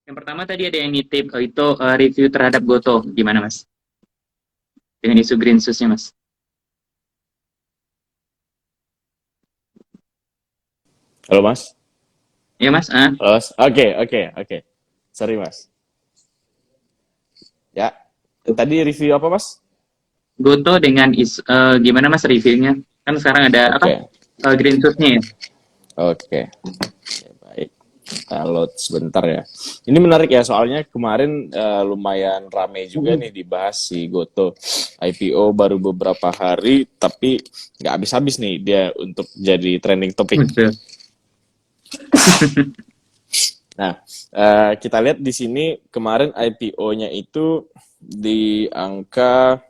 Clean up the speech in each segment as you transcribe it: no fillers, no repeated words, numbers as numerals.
Yang pertama tadi ada yang nitip itu review terhadap Goto. Gimana Mas? Dengan isu green shoes-nya Mas. Halo Mas. Ya Mas, Halo Mas. Oke, oke, oke. Sorry Mas. Ya. Tadi review apa Mas? Goto dengan gimana Mas reviewnya? Kan sekarang ada apa? Oke, Green shoes-nya ya. oke. Baik. Load sebentar ya. Ini menarik ya soalnya kemarin lumayan rame juga nih dibahas si Goto. IPO baru beberapa hari tapi nggak habis-habis nih dia untuk jadi trending topik. Betul. Nah, kita lihat di sini kemarin IPO-nya itu di angka,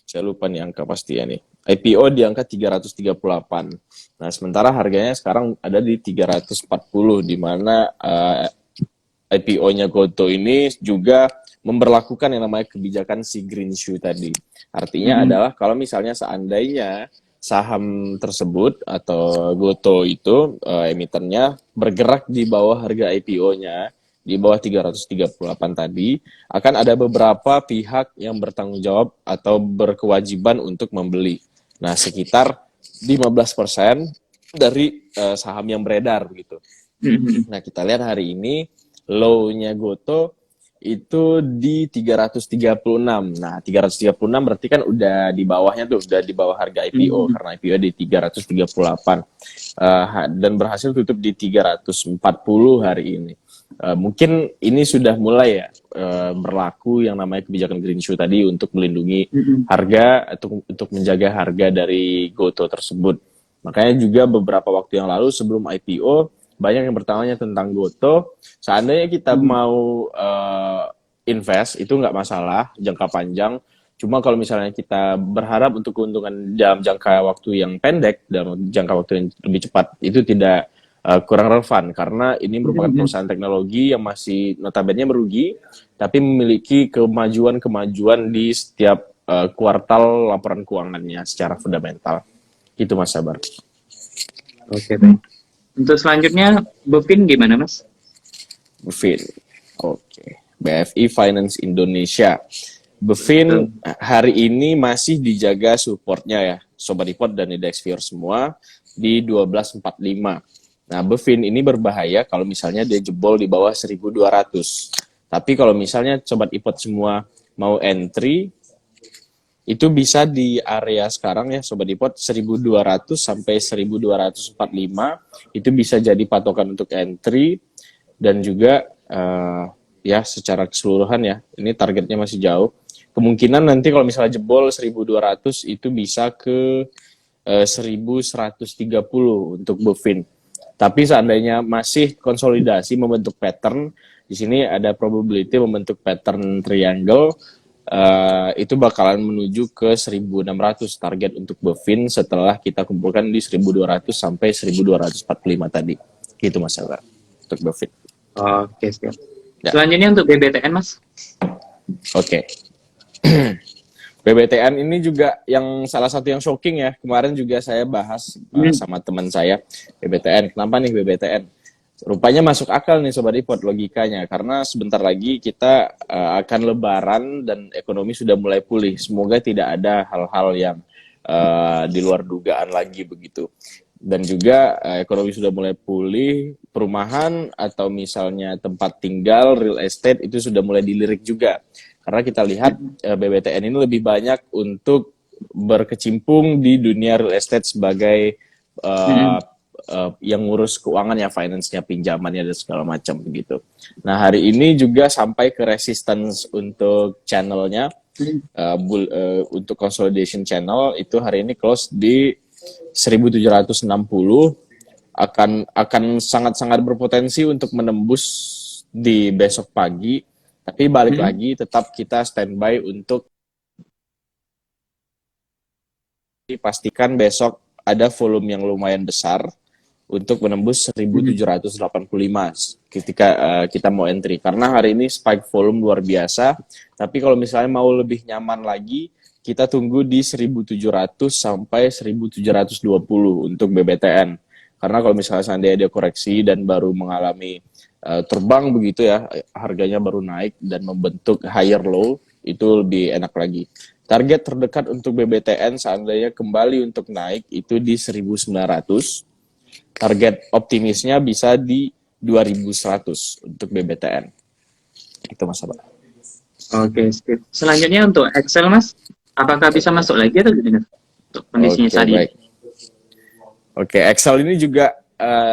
saya lupa nih angka pasti ya nih. IPO di angka 338. Nah, sementara harganya sekarang ada di 340, di mana IPO-nya Goto ini juga memberlakukan yang namanya kebijakan si green shoe tadi. Artinya Mm-mm. adalah kalau misalnya seandainya saham tersebut atau Goto itu emitennya bergerak di bawah harga IPO-nya, di bawah 338 tadi, akan ada beberapa pihak yang bertanggung jawab atau berkewajiban untuk membeli. Nah, sekitar 15% dari saham yang beredar begitu. Mm-mm. Nah, kita lihat hari ini low-nya Goto itu di 336. Nah, 336 berarti kan udah di bawahnya tuh, udah di bawah harga IPO Mm-mm. karena IPO di 338. Dan berhasil tutup di 340 hari ini. Mungkin ini sudah mulai ya berlaku yang namanya kebijakan green shoe tadi untuk melindungi Mm-mm. harga atau untuk menjaga harga dari Goto tersebut. Makanya juga beberapa waktu yang lalu sebelum IPO banyak yang bertanya tentang Goto. Seandainya kita Mm-mm. mau invest itu nggak masalah jangka panjang. Cuma kalau misalnya kita berharap untuk keuntungan dalam jangka waktu yang pendek, dalam jangka waktu yang lebih cepat, itu tidak kurang relevan karena ini merupakan Mm-mm. perusahaan teknologi yang masih notabene merugi, tapi memiliki kemajuan-kemajuan di setiap kuartal laporan keuangannya secara fundamental. Itu Mas Sabar. Oke, baik. Untuk selanjutnya, Bovin gimana Mas? Bevin. Oke. BFI Finance Indonesia. Bevin Betul. hari ini masih dijaga supportnya ya, Sobat Ipot dan Index Viewer semua di 1245. Nah, Bevin ini berbahaya kalau misalnya dia jebol di bawah 1200. Tapi kalau misalnya Sobat Ipot semua mau entry, itu bisa di area sekarang ya Sobat Ipot 1200 sampai 1245 itu bisa jadi patokan untuk entry dan juga ya secara keseluruhan ya ini targetnya masih jauh. Kemungkinan nanti kalau misalnya jebol 1200 itu bisa ke 1130 untuk Bovin. Tapi seandainya masih konsolidasi membentuk pattern, di sini ada probability membentuk pattern triangle, itu bakalan menuju ke 1600 target untuk Bovin setelah kita kumpulkan di 1200 sampai 1245 tadi. Gitu Mas Sabar untuk Bovin. Oke, siap. Ya, Selanjutnya untuk BBTN Mas. oke. BBTN ini juga yang salah satu yang shocking ya. Kemarin juga saya bahas Hmm. sama teman saya BBTN. Kenapa nih BBTN? Rupanya masuk akal nih Sobat Ipot logikanya. Karena sebentar lagi kita akan lebaran dan ekonomi sudah mulai pulih. Semoga tidak ada hal-hal yang di luar dugaan lagi begitu. Dan juga ekonomi sudah mulai pulih, perumahan atau misalnya tempat tinggal, real estate itu sudah mulai dilirik juga. Karena kita lihat BBTN ini lebih banyak untuk berkecimpung di dunia real estate sebagai uh, Hmm. yang ngurus keuangan ya, finance-nya, pinjamannya dan segala macam begitu. Nah hari ini juga sampai ke resistance untuk channelnya, Hmm. untuk consolidation channel itu hari ini close di 1760, akan sangat-sangat berpotensi untuk menembus di besok pagi. Tapi balik Hmm. lagi tetap kita standby untuk dipastikan besok ada volume yang lumayan besar untuk menembus Hmm. 1785 ketika kita mau entry. Karena hari ini spike volume luar biasa, tapi kalau misalnya mau lebih nyaman lagi, kita tunggu di 1700 sampai 1720 untuk BBTN. Karena kalau misalnya seandainya dia koreksi dan baru mengalami terbang begitu ya, harganya baru naik dan membentuk higher low, itu lebih enak lagi. Target terdekat untuk BBTN seandainya kembali untuk naik itu di 1.900. Target optimisnya bisa di 2.100 untuk BBTN. Itu Mas Abah. Oke, sip. Selanjutnya untuk Excel, Mas. Apakah bisa masuk lagi atau gimana? Untuk kondisinya Oke, saat ini. baik. Oke, Excel ini juga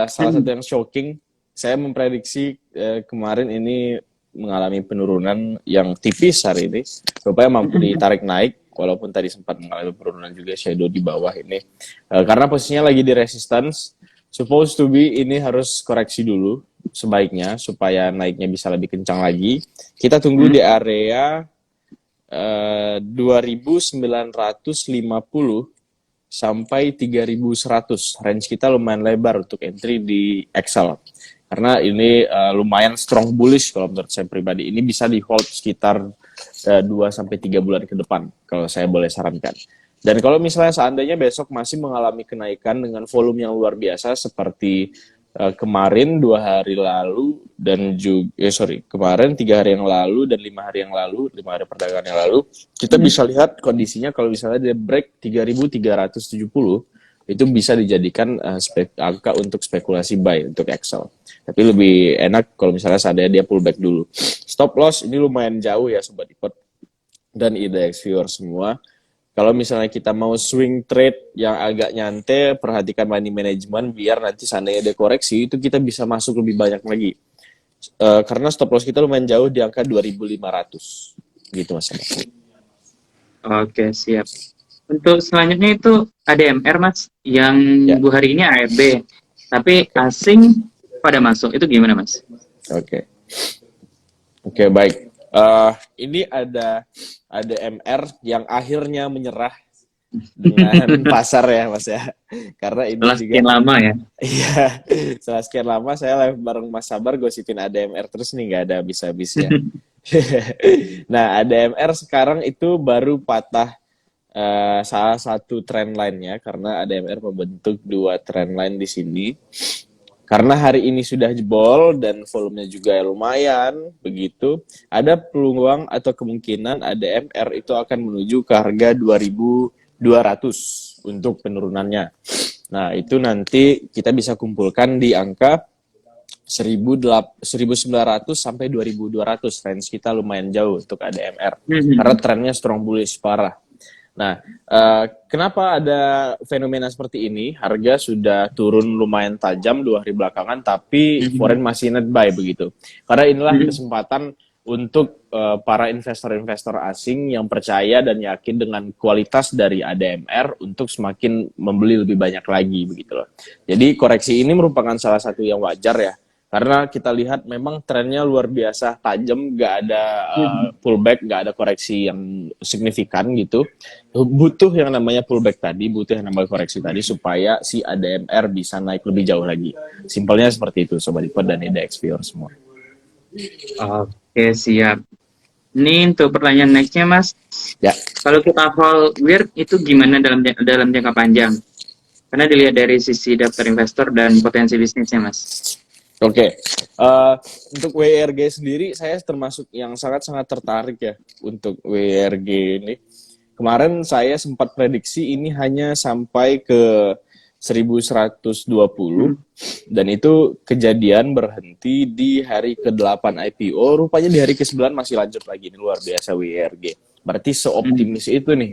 salah satu yang shocking. Saya memprediksi kemarin ini mengalami penurunan yang tipis hari ini. Rupanya mampu ditarik naik, walaupun tadi sempat mengalami penurunan juga, shadow di bawah ini. Karena posisinya lagi di resistance, supposed to be ini harus koreksi dulu sebaiknya, supaya naiknya bisa lebih kencang lagi. Kita tunggu di area 2.950 sampai 3.100. Range kita lumayan lebar untuk entry di Excel. Karena ini lumayan strong bullish kalau menurut saya pribadi. Ini bisa di hold sekitar 2 sampai 3 bulan ke depan kalau saya boleh sarankan. Dan kalau misalnya seandainya besok masih mengalami kenaikan dengan volume yang luar biasa seperti kemarin 2 hari lalu dan juga kemarin 3 hari yang lalu dan 5 hari yang lalu, 5 hari perdagangan yang lalu, kita bisa lihat kondisinya kalau misalnya dia break 3.370 itu bisa dijadikan angka untuk spekulasi buy untuk Excel. Tapi lebih enak kalau misalnya seandainya dia pullback dulu. Stop loss ini lumayan jauh ya Sobat Ipot dan IDX viewer semua. Kalau misalnya kita mau swing trade yang agak nyantai, perhatikan money management biar nanti seandainya ada koreksi itu kita bisa masuk lebih banyak lagi. Karena stop loss kita lumayan jauh di angka 2.500. Gitu Mas. Oke, siap. Untuk selanjutnya itu ADMR, Mas, yang Ya. hari ini AEB, tapi asing pada masuk. Itu gimana, Mas? Oke, baik. Ini ada ADMR yang akhirnya menyerah dengan pasar ya, Mas ya. Karena ini Setelah juga sekian lama ya. iya, setelah sekian lama saya live bareng Mas Sabar gosipin ADMR terus nih, nggak ada habis-habisnya. Nah, ADMR sekarang itu baru patah salah satu trend line-nya karena ADMR membentuk 2 trend line di sini. Karena hari ini sudah jebol dan volumenya juga lumayan begitu, ada peluang atau kemungkinan ADMR itu akan menuju ke harga 2.200 untuk penurunannya. Nah, itu nanti kita bisa kumpulkan di angka 1.900 sampai 2.200. Range kita lumayan jauh untuk ADMR karena trennya strong bullish parah. Nah, kenapa ada fenomena seperti ini? Harga sudah turun lumayan tajam 2 hari belakangan, tapi foreign masih net buy begitu. Karena inilah kesempatan untuk para investor-investor asing yang percaya dan yakin dengan kualitas dari ADMR untuk semakin membeli lebih banyak lagi begitu loh. Jadi koreksi ini merupakan salah satu yang wajar ya. Karena kita lihat memang trennya luar biasa tajam, nggak ada pullback, nggak ada koreksi yang signifikan gitu. Butuh yang namanya pullback tadi, butuh yang namanya koreksi tadi supaya si ADMR bisa naik lebih jauh lagi. Simpelnya seperti itu, Sobat Ipot dan IDX viewer semua. Oke, siap. Ini untuk pertanyaan next-nya, Mas. Ya. Kalau kita hold weird itu gimana dalam jangka panjang? Karena dilihat dari sisi daftar investor dan potensi bisnisnya, Mas. Oke, untuk WRG sendiri saya termasuk yang sangat-sangat tertarik ya untuk WRG ini. Kemarin saya sempat prediksi ini hanya sampai ke 1.120 dan itu kejadian berhenti di hari ke-8 IPO. Rupanya di hari ke-9 masih lanjut lagi, ini luar biasa WRG. Berarti seoptimis itu nih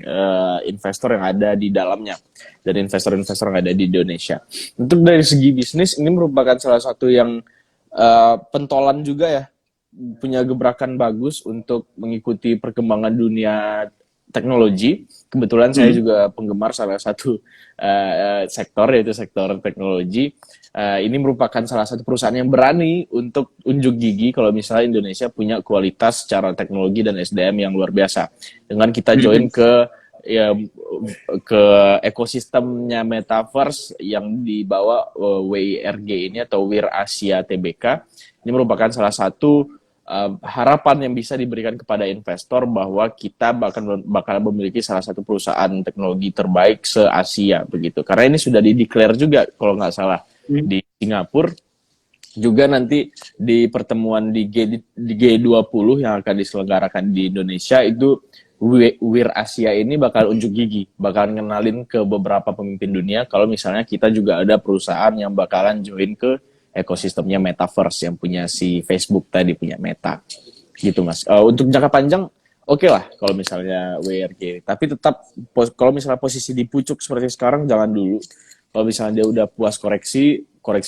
investor yang ada di dalamnya dan investor-investor yang ada di Indonesia. Untuk dari segi bisnis ini merupakan salah satu yang pentolan juga ya, punya gebrakan bagus untuk mengikuti perkembangan dunia teknologi. Kebetulan saya juga penggemar salah satu sektor yaitu sektor teknologi. Ini merupakan salah satu perusahaan yang berani untuk unjuk gigi kalau misalnya Indonesia punya kualitas secara teknologi dan SDM yang luar biasa. Dengan kita join ke ekosistemnya Metaverse yang dibawa WIRG ini atau WIR Asia Tbk. Ini merupakan salah satu harapan yang bisa diberikan kepada investor bahwa kita bakal memiliki salah satu perusahaan teknologi terbaik se-Asia begitu. Karena ini sudah di-declare juga kalau nggak salah di Singapura Juga nanti di pertemuan di G20 yang akan diselenggarakan di Indonesia itu Wir Asia ini bakal unjuk gigi, bakal ngenalin ke beberapa pemimpin dunia kalau misalnya kita juga ada perusahaan yang bakalan join ke ekosistemnya Metaverse yang punya si Facebook tadi, punya Meta. Gitu Mas. Untuk jangka panjang oke lah kalau misalnya WRG, tapi tetap kalau misalnya posisi di pucuk seperti sekarang jangan dulu. Kalau misalnya dia udah puas koreksi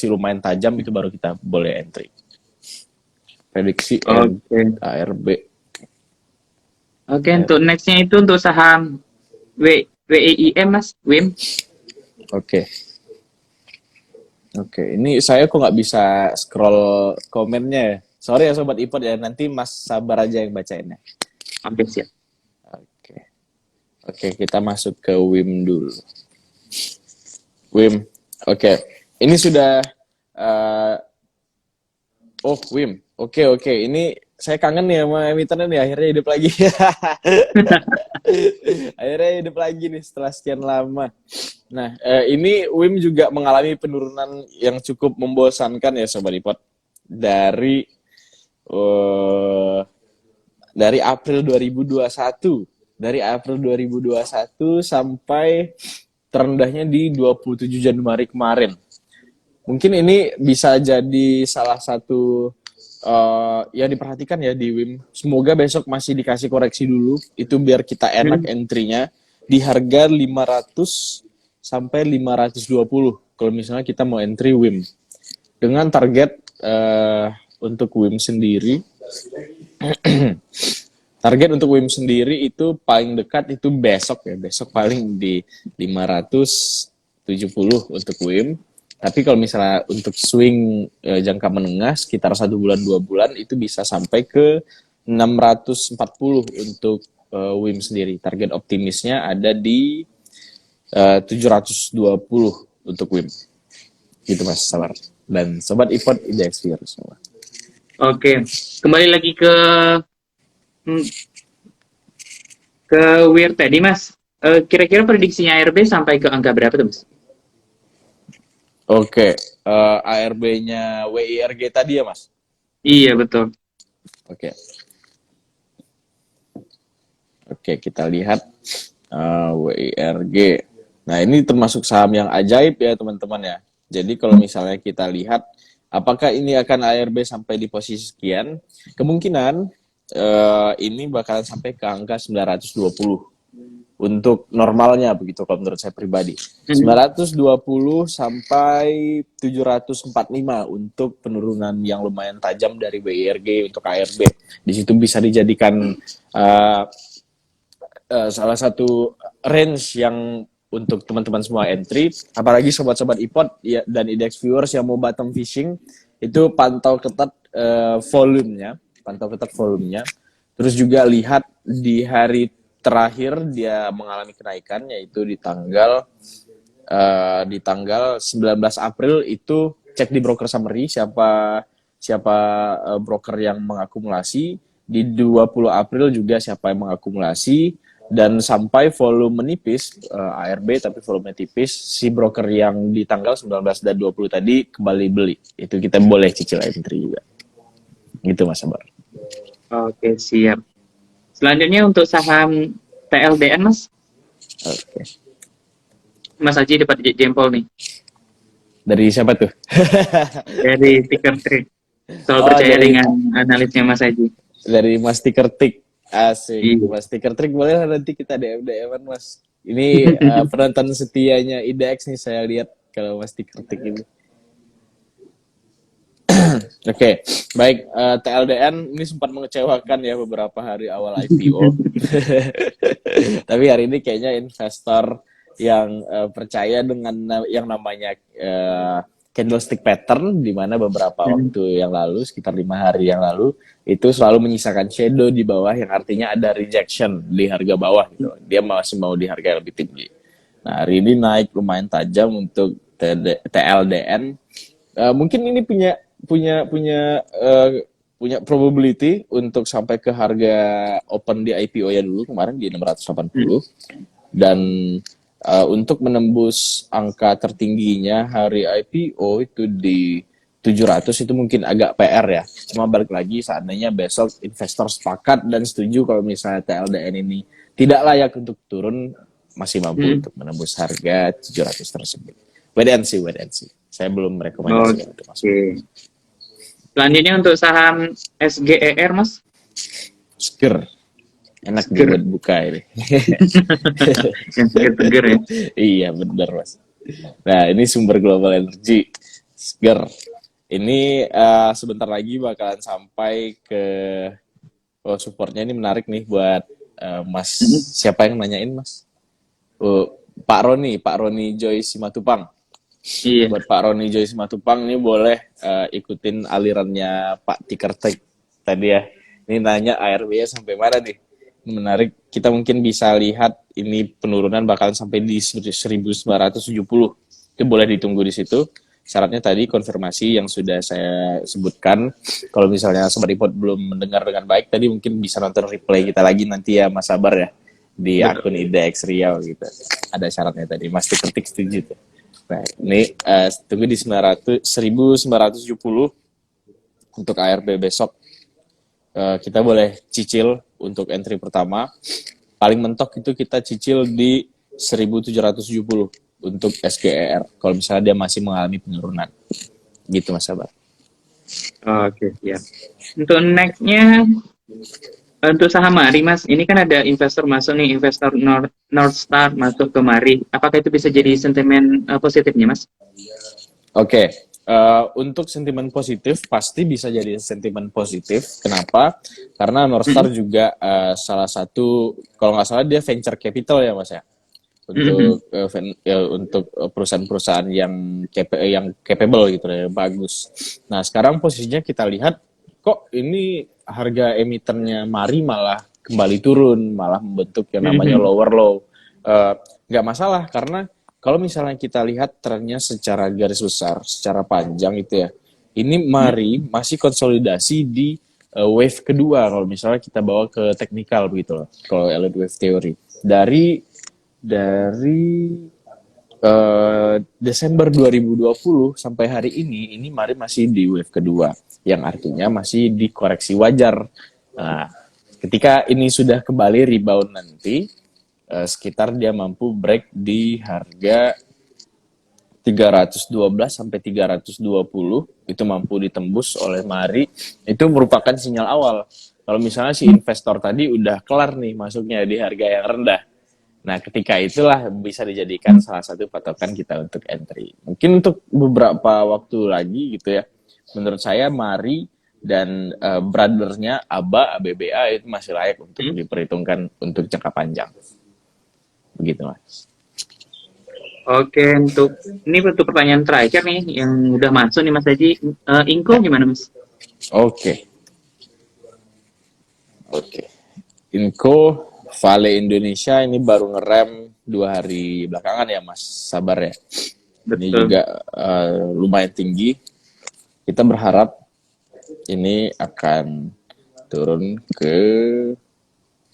lumayan tajam itu baru kita boleh entry. Prediksi Oke. ARB. Oke, untuk nextnya itu untuk saham WIIM Mas, WIM. Oke. Oke, ini saya kok nggak bisa scroll komennya ya. Sorry ya Sobat Ipod ya, nanti Mas sabar aja yang bacainnya. Oke, siap. Oke. Oke, kita masuk ke WIM dulu. WIM. Oke. Ini sudah WIM. Oke. Ini saya kangen nih sama emitennya nih, akhirnya hidup lagi. Akhirnya hidup lagi nih setelah sekian lama. Nah, ini WIM juga mengalami penurunan yang cukup membosankan ya Sobat Ipod. Dari April 2021. Dari April 2021 sampai terendahnya di 27 Januari kemarin. Mungkin ini bisa jadi salah satu yang diperhatikan ya di WIM. Semoga besok masih dikasih koreksi dulu. Itu biar kita enak entry-nya di harga 500 sampai 520. Kalau misalnya kita mau entry WIM. Dengan target untuk WIM sendiri target untuk WIM sendiri itu paling dekat itu besok ya. Besok paling di 570 untuk WIM. Tapi kalau misalnya untuk swing jangka menengah sekitar 1 bulan 2 bulan itu bisa sampai ke 640 untuk WIM sendiri. Target optimisnya ada di 720 untuk WIM. Gitu Mas Sabar. Dan Sobat Ipod Index Fear semua. Oke, kembali lagi ke WIR tadi Mas. Kira-kira prediksinya ARB sampai ke angka berapa tuh Mas? Oke, ARB-nya WIRG tadi ya Mas? Iya betul. Oke. Oke, kita lihat WIRG. Nah, ini termasuk saham yang ajaib ya teman-teman ya. Jadi kalau misalnya kita lihat apakah ini akan ARB sampai di posisi sekian, kemungkinan ini bakalan sampai ke angka 920 untuk normalnya begitu kalau menurut saya pribadi. 920 sampai 745 untuk penurunan yang lumayan tajam dari WIRG untuk ARB. Di situ bisa dijadikan salah satu range yang untuk teman-teman semua entry, apalagi sobat-sobat Ipod ya, dan Index Viewers yang mau bottom fishing itu pantau ketat volumenya. Terus juga lihat di hari terakhir dia mengalami kenaikan yaitu di tanggal 19 April itu cek di broker summary siapa broker yang mengakumulasi, di 20 April juga siapa yang mengakumulasi, dan sampai volume menipis ARB tapi volume tipis si broker yang di tanggal 19 dan 20 tadi kembali beli. Itu kita boleh cicil entry juga. Gitu Mas Sabar. Oke, siap. Selanjutnya untuk saham TLDN Mas. Oke. Mas Haji dapat jempol nih. Dari siapa tuh? Dari Ticker Trade. Selalu percaya dengan analisnya Mas Haji. Dari Mas Ticker Trick. Asik. Iya. Mas Ticker Trick boleh lah nanti kita DM-an Mas. Ini penonton setianya IDX nih saya lihat kalau Mas Ticker Trick ini. Oke, baik. TLDN ini sempat mengecewakan ya beberapa hari awal IPO. Tapi hari ini kayaknya investor yang percaya dengan yang namanya candlestick pattern, di mana beberapa waktu yang lalu, sekitar 5 hari yang lalu, itu selalu menyisakan shadow di bawah, yang artinya ada rejection di harga bawah gitu. Dia masih mau di harga yang lebih tinggi. Nah, hari ini naik lumayan tajam untuk TLDN. Mungkin ini punya probability untuk sampai ke harga open di IPO ya dulu kemarin di 680, dan untuk menembus angka tertingginya hari IPO itu di 700 itu mungkin agak PR ya. Cuma balik lagi seandainya besok investor sepakat dan setuju kalau misalnya TLDN ini tidak layak untuk turun, masih mampu untuk menembus harga 700 tersebut. Wait and see, wait and see. Saya belum merekomendasikan itu masuk. Oke. Selanjutnya untuk saham SGER, Mas. Seger. Enak nih buat buka ini. Yang seger-seger ya. Iya, benar, Mas. Nah, ini sumber global energy. Seger. Ini sebentar lagi bakalan sampai ke supportnya. Ini menarik nih buat Mas. Siapa yang nanyain, Mas? Pak Roni Joy Simatupang. Iya. Buat Pak Roni Joy Simatupang ini boleh ikutin alirannya Pak Tikertek tadi ya. Ini nanya ARB sampai mana nih? Ini menarik. Kita mungkin bisa lihat ini penurunan bakalan sampai di 1970. Itu boleh ditunggu di situ. Syaratnya tadi konfirmasi yang sudah saya sebutkan. Kalau misalnya Sobat Ipot belum mendengar dengan baik, tadi mungkin bisa nonton replay kita lagi nanti ya Mas Sabar ya. Di akun IDX Riau gitu. Ada syaratnya tadi. Mas Ketik setuju tuh. Nah, ini tunggu di 1970 untuk ARB besok. Kita boleh cicil untuk entry pertama. Paling mentok itu kita cicil di 1770 untuk SGER. Kalau misalnya dia masih mengalami penurunan. Gitu Mas Sabar. Oke, ya. Untuk next-nya, untuk saham Mari, Mas, ini kan ada investor masuk nih, investor North Star masuk ke Mari. Apakah itu bisa jadi sentimen positifnya, Mas? Oke. Untuk sentimen positif pasti bisa jadi sentimen positif. Kenapa? Karena North Star juga salah satu, kalau nggak salah dia venture capital ya Mas ya. Untuk perusahaan-perusahaan yang capable gitu ya, bagus. Nah sekarang posisinya kita lihat kok ini harga emitennya Mari malah kembali turun, malah membentuk yang namanya lower low. Nggak masalah karena kalau misalnya kita lihat trennya secara garis besar, secara panjang itu ya, ini Mari masih konsolidasi di wave kedua kalau misalnya kita bawa ke teknikal begitu loh, kalau Elliott Wave Theory. Dari Desember 2020 sampai hari ini Mari masih di wave kedua, yang artinya masih dikoreksi wajar. Nah, ketika ini sudah kembali rebound nanti, sekitar dia mampu break di harga 312 sampai 320 itu mampu ditembus oleh Mari. Itu merupakan sinyal awal kalau misalnya si investor tadi udah kelar nih masuknya di harga yang rendah. Nah ketika itulah bisa dijadikan salah satu patokan kita untuk entry. Mungkin untuk beberapa waktu lagi gitu ya, menurut saya Mari dan brothernya ABBA itu masih layak untuk diperhitungkan untuk jangka panjang. Begitu Mas. Oke, untuk pertanyaan terakhir nih yang udah masuk nih Mas Haji. Inco gimana Mas? Oke. Inco Vale Indonesia ini baru ngerem 2 hari belakangan ya Mas Sabar ya. Betul. Ini juga lumayan tinggi. Kita berharap ini akan turun ke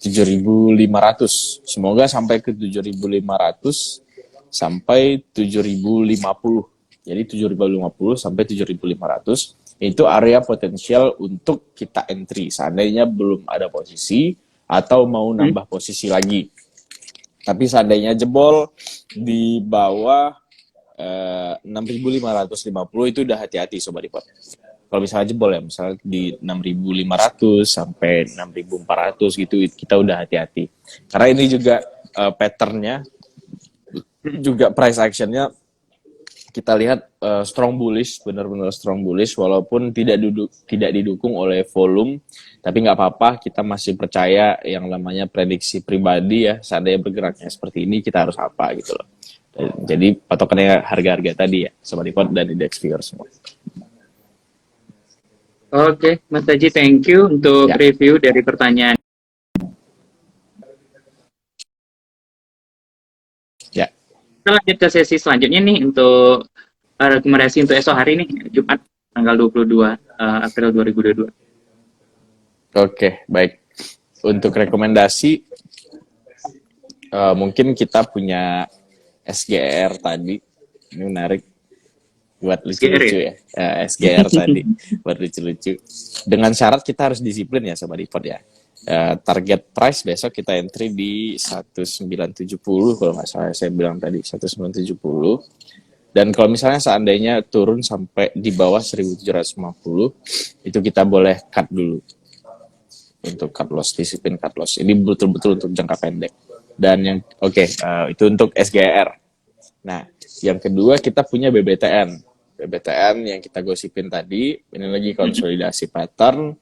7.500. Semoga sampai ke 7.500 sampai 7.050. Jadi 7.050 sampai 7.500 itu area potensial untuk kita entry. Seandainya belum ada posisi atau mau nambah posisi lagi. Tapi seandainya jebol di bawah 6.550 itu udah hati-hati Sobat Ipot. Kalau misalnya jebol ya, misalnya di 6.500 sampai 6.400 gitu, kita udah hati-hati. Karena ini juga patternnya, juga price actionnya kita lihat strong bullish, benar-benar strong bullish, walaupun tidak didukung oleh volume, tapi nggak apa-apa, kita masih percaya yang namanya prediksi pribadi ya, seandainya bergeraknya seperti ini, kita harus apa gitu loh. Jadi patokannya harga-harga tadi ya, Sobat Ipot dan Index Viewer semua. Oke, Mas Haji, thank you untuk review dari pertanyaan. Ya. Kita lanjut ke sesi selanjutnya nih untuk rekomendasi untuk esok hari nih, Jumat tanggal 22 April 2022. Oke, baik. Untuk rekomendasi, mungkin kita punya SGR tadi, ini menarik. buat SGR lucu-lucu ya? ya. SGR tadi buat lucu-lucu. Dengan syarat kita harus disiplin ya Sobat Depot ya. Target price besok kita entry di 1970 kalau nggak salah saya bilang tadi 1970. Dan kalau misalnya seandainya turun sampai di bawah 1750, itu kita boleh cut dulu untuk cut loss, disiplin cut loss. Ini betul-betul untuk jangka pendek. Dan yang itu untuk SGR. Nah, yang kedua kita punya BBTN. BBTN yang kita gosipin tadi, ini lagi konsolidasi pattern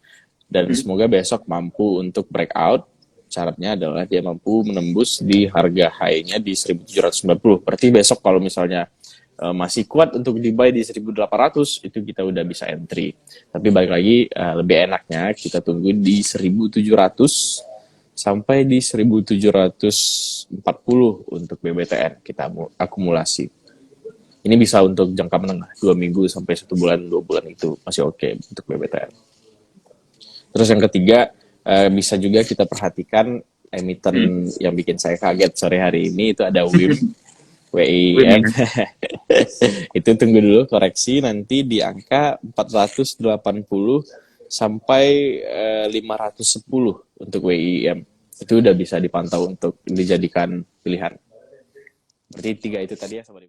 dan semoga besok mampu untuk breakout. Syaratnya adalah dia mampu menembus di harga high-nya di 1790. Berarti besok kalau misalnya masih kuat untuk di buy di 1800, itu kita udah bisa entry. Tapi balik lagi lebih enaknya kita tunggu di 1700 sampai di 1740 untuk BBTN kita akumulasi. Ini bisa untuk jangka menengah 2 minggu sampai 1 bulan, 2 bulan itu masih oke untuk BBTN. Terus yang ketiga bisa juga kita perhatikan emiten yang bikin saya kaget sore hari ini itu ada WIM. WIM itu tunggu dulu koreksi nanti di angka 480 sampai 510 untuk WIM. Itu udah bisa dipantau untuk dijadikan pilihan. Berarti 3 itu tadi ya Sobat.